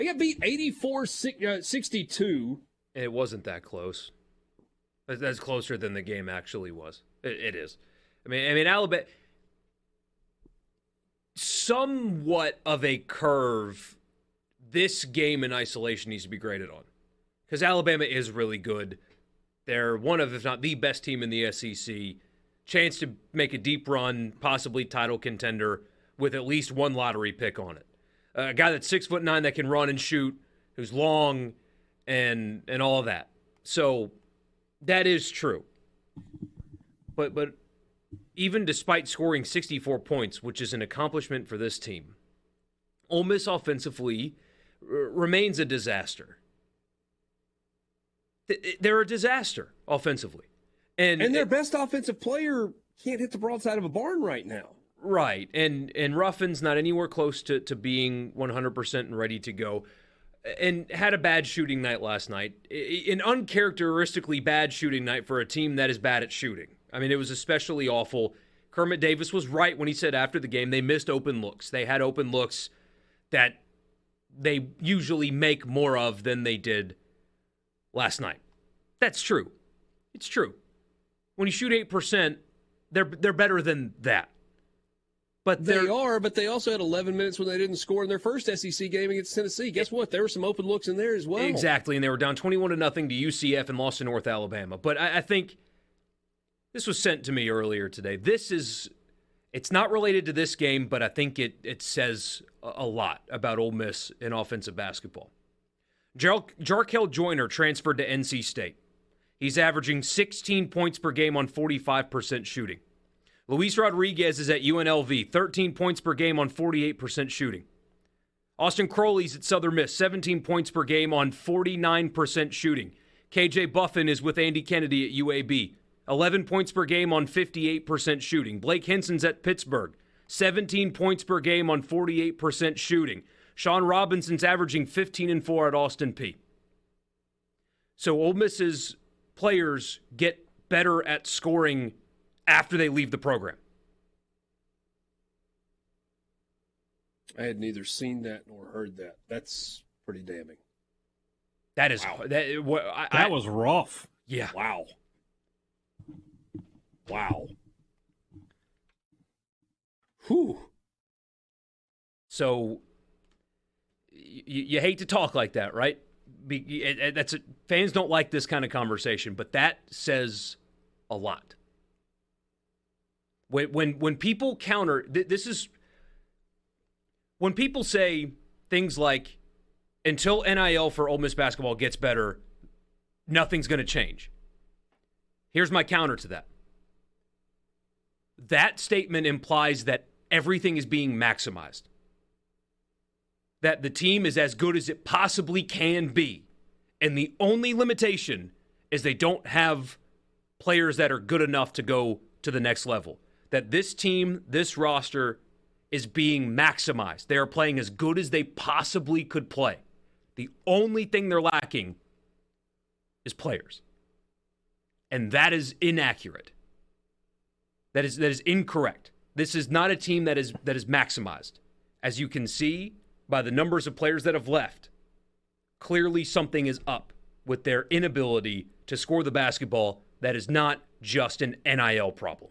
They got beat 84-62. It wasn't that close. That's closer than the game actually was. It is. I mean, Alabama, somewhat of a curve. This game in isolation needs to be graded on because Alabama is really good. They're one of, if not the best team in the SEC. Chance to make a deep run, possibly title contender with at least one lottery pick on it. A guy that's 6'9" that can run and shoot, who's long, and all of that. So that is true. But even despite scoring 64 points, which is an accomplishment for this team, Ole Miss offensively remains a disaster. They're a disaster offensively. And their best offensive player can't hit the broadside of a barn right now. Right. And Ruffin's not anywhere close to being 100% and ready to go. And had a bad shooting night last night. An uncharacteristically bad shooting night for a team that is bad at shooting. I mean, it was especially awful. Kermit Davis was right when he said after the game they missed open looks. They had open looks that they usually make more of than they did last night. That's true. It's true. When you shoot 8%, they're better than that. But they also had 11 minutes when they didn't score in their first SEC game against Tennessee. Guess what? There were some open looks in there as well. Exactly, and they were down 21-0 to UCF and lost to North Alabama. But I think this was sent to me earlier today. It's not related to this game, but I think it says a lot about Ole Miss in offensive basketball. Jarkel Joyner transferred to NC State. He's averaging 16 points per game on 45% shooting. Luis Rodriguez is at UNLV, 13 points per game on 48% shooting. Austin Crowley's at Southern Miss, 17 points per game on 49% shooting. KJ Buffin is with Andy Kennedy at UAB, 11 points per game on 58% shooting. Blake Henson's at Pittsburgh, 17 points per game on 48% shooting. Sean Robinson's averaging 15-4 at Austin Peay. So Ole Miss's players get better at scoring after they leave the program. I had neither seen that nor heard that. That's pretty damning. That is wow. That was rough. Yeah. Wow. Whew. So you hate to talk like that, right? Fans don't like this kind of conversation, but that says a lot. When people counter, when people say things like, until NIL for Ole Miss basketball gets better, nothing's going to change. Here's my counter to that. That statement implies that everything is being maximized. That the team is as good as it possibly can be. And the only limitation is they don't have players that are good enough to go to the next level. That this team, this roster, is being maximized. They are playing as good as they possibly could play. The only thing they're lacking is players. And that is inaccurate. That is incorrect. This is not a team that is maximized. As you can see by the numbers of players that have left, clearly something is up with their inability to score the basketball that is not just an NIL problem.